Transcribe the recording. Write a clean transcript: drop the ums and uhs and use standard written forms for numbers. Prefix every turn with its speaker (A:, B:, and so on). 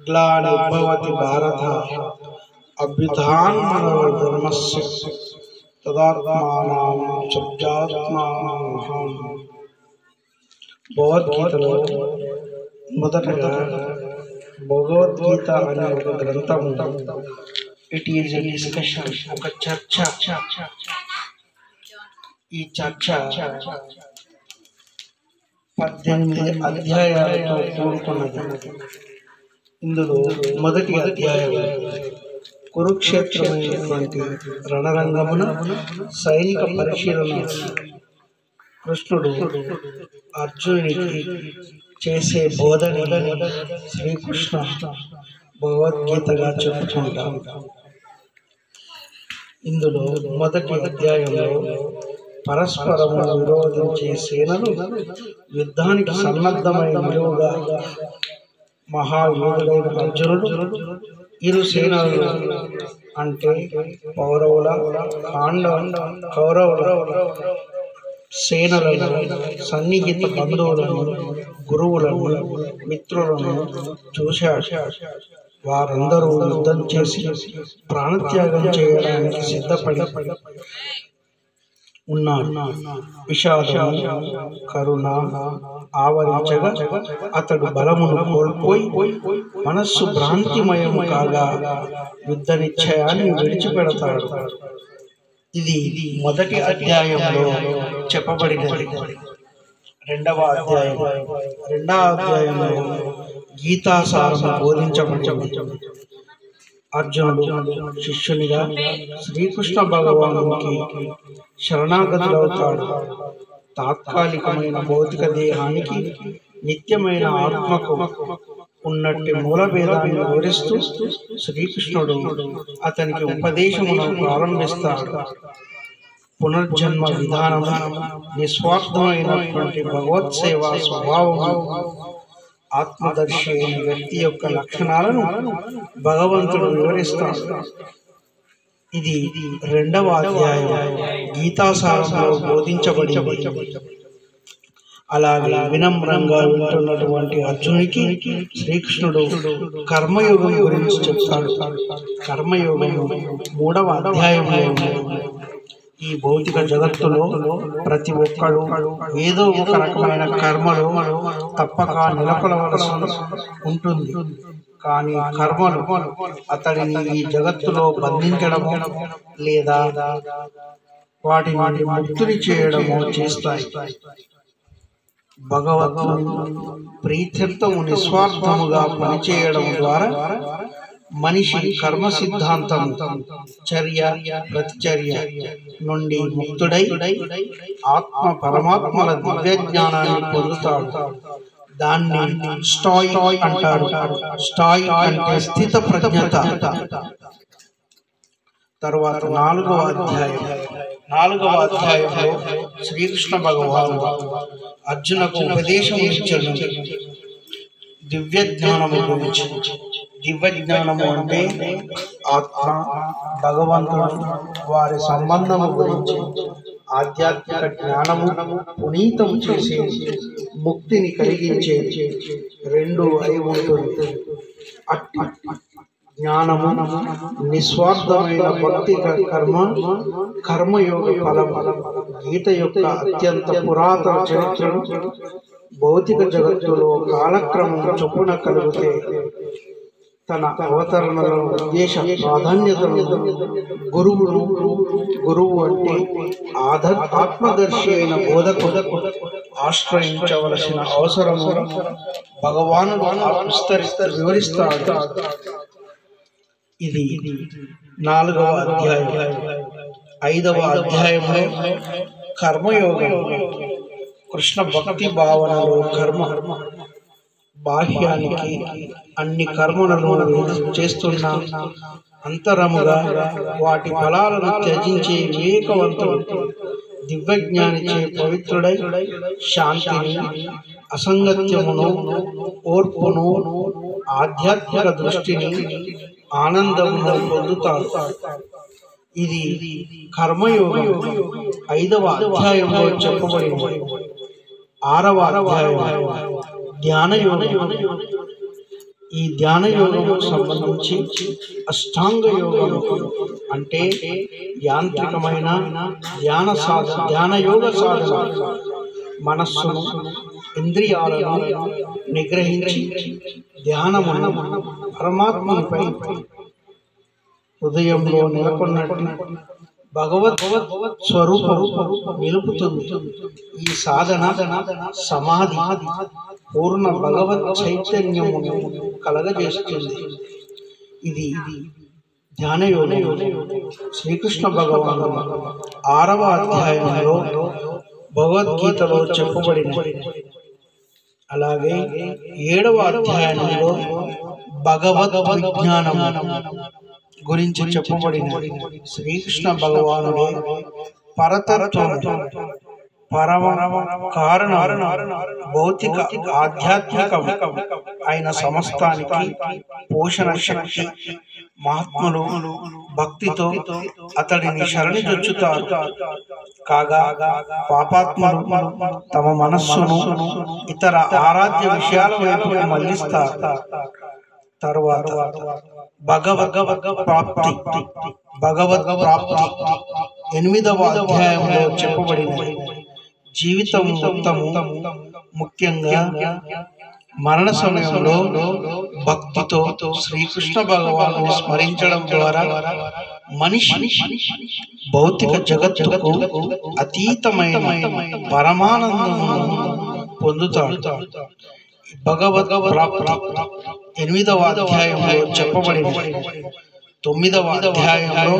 A: ग्लानिर्भवति भारत अभ्युत्थानमनोधर्मस्य तदात्मानं सृजात्मानं భగవద్గీతలో మొదటగా భగవద్గీత అనే ఒక గ్రంథము. ఇట్ ఈజ్ ఎ డిస్కషన్, ఒక చర్చ. ఈ చర్చ 18 అధ్యాయాలతో కూడుకున్నది. ఇందులో మొదటి అధ్యాయం కురుక్షేత్రమైనటువంటి రణరంగమున సైనిక పరిశీలన కృష్ణుడు అర్జునుడికి చేసే బోధన శ్రీకృష్ణ భగవద్గీతగా చెప్పుకుంటాం. ఇందులో మొదటి అధ్యాయంలో పరస్పరము విరోధించే సేనలు యుద్ధానికి సన్నద్ధమైన నిలువుగా మహాయోధుడైన అర్జునుడు ఇరు సేనలు అంటే కౌరవుల సేనలను, సన్నిహిత బంధువులను, గురువులను, మిత్రులను చూశాడు. వారందరూ యుద్ధం చేసి ప్రాణత్యాగం చేయడానికి సిద్ధపడి ఉన్నారు. విషాదం, కరుణ ఆవరించగా అతడు బలమును కోల్పోయి మనస్సు భ్రాంతిమయం కాగా యుద్ధ నిశ్చయాన్ని విడిచిపెడతాడు. ఇది మొదటి అధ్యాయంలో చెప్పబడినది. రెండవ అధ్యాయంలో గీతాసారము బోధించబడింది. అర్జునుడు శిష్యునిగా శ్రీకృష్ణ భగవానునికి శరణాగతులవుతాడు. తాత్కాలికమైన భౌతిక దేహానికి నిత్యమైన ఆత్మకు ఉన్నట్టి మూలభేదాన్ని వివరిస్తూ శ్రీకృష్ణుడు అతనికి ఉపదేశమును ప్రారంభిస్తాడు. పునర్జన్మ విధానము, నిస్వార్థమైనటువంటి భగవత్సేవా స్వభావము, ఆత్మదర్శి అయిన వ్యక్తి యొక్క లక్షణాలను భగవంతుడు వివరిస్తాడు. ఇది రెండవ అధ్యాయం గీతాసారంలో బోధించబడింది. అలాగే వినమ్రంగా వింటున్నటువంటి అర్జునునికి శ్రీకృష్ణుడు కర్మయోగం గురించి చెప్తాడు. కర్మయోగం 3వ అధ్యాయంలో ఈ భౌతిక జగత్తులో ప్రతి ఒక్కడు ఏదో ఒక రకమైన కర్మలు తప్పక నెలకొలవలసి ఉంటుంది. కానీ కర్మలు అతడిని ఈ జగత్తులో బంధించడము లేదా వాటి నుండి ముక్తుని చేయడము చేస్తాయి. భగవంతుని ప్రీత్యర్థము నిస్వార్థముగా పనిచేయడం ద్వారా మనిషి కర్మ సిద్ధాంతం, చర్య ప్రతిచర్య నుండి ముక్తుడై ఆత్మ పరమాత్మల దివ్య జ్ఞానాన్ని పొందుతాడు. దాన్ని స్టాయిక్ అంటారు. స్టాయిక్ అంటే స్థిత ప్రజ్ఞత. తర్వాత 4వ అధ్యాయంలో శ్రీకృష్ణ భగవాను అర్జునకు ఉపదేశం ఇచ్చాడు దివ్య జ్ఞానము గురించి. దివ్య జ్ఞానము అంటే ఆత్మ, భగవంతుడు, వారి సంబంధము గురించి. ఆధ్యాత్మిక జ్ఞానము పునీతము చేసే, ముక్తిని కలిగించే రెండు అయి ఉంటుంది. అట్టి జ్ఞానము నిస్వార్థమైన భక్తి కర్మయోగ ఫలం. గీత యొక్క అత్యంత పురాతన చరిత్రను భౌతిక జగత్తులో కాలక్రమం చొప్పున కలిగితే తన అవతరణలో ఉద్దేశ ప్రాధాన్యతను గురువు అంటే ఆత్మదర్శి అయిన బోధకుడు ఆశ్రయించవలసిన అవసరము భగవానుడు వివరిస్తాడు. ఇది 4వ అధ్యాయం. 5వ అధ్యాయంలో కర్మయోగం. కృష్ణ భక్తి భావనలో కర్మ బాహ్యానికి అన్ని కర్మలను చేస్తున్న అంతరముగా వాటి ఫలాలను త్యజించే వివేకవంతుడు దివ్యజ్ఞానిచే పవిత్రుడై శాంతిని, అసంగత్యమును, ఓర్పును, ఆధ్యాత్మిక దృష్టిని, ఆనందమును పొందుతాడు. ఇది కర్మయోగం 5వ అధ్యాయంలో చెప్పబడింది. 6వ అధ్యాయం ధ్యానయోగం. ఈ ధ్యాన యోగము సంబంధించి అష్టాంగ యోగం అంటే యాంత్రికమైన ధ్యాన యోగ సాధన మనస్సును ఇంద్రియాలను నిగ్రహించి ధ్యానమును పరమాత్మనిపై హృదయంలో నెలకొన్నట్టు భగవత్ స్వరూపం నిలుపుతుంది. ఈ సాధన సమాధి పూర్ణ భగవత్ చైతన్యమును కలగజేస్తుంది. ఇది ధ్యానయోగం. శ్రీకృష్ణ భగవానుడు 6వ అధ్యాయంలో భగవద్గీతలో చెప్పబడినది. అలాగే 7వ అధ్యాయంలో భగవద్ విజ్ఞానం గురించి చెప్పబడినది. శ్రీకృష్ణ భగవానుడే పరతత్వం, పరమ కారణ, భౌతిక ఆధ్యాత్మిక అయిన సమస్తానికి పోషణ శక్తి. మహాత్ములు భక్తితో అతడిని శరణిజొచ్చుతారు. కాగా పాపాత్ములు తమ మనస్సును ఇతర ఆరాధ్య విషయాల వైపు మళ్లిస్తారు. తరువాత భగవద్ ప్రాప్తి 8వ అధ్యాయంలో చెప్పబడినది. జీవితం మొత్తము ముఖ్యంగా మరణ సమయంలో భక్తితో శ్రీకృష్ణ భగవాను స్మరించడం ద్వారా మనిషి భౌతిక జగత్తుకు అతీతమైన పరమానందము పొందుతాడు. భగవద్ ప్రాప్తి 8వ అధ్యాయంలో చెప్పబడినది. 9వ అధ్యాయంలో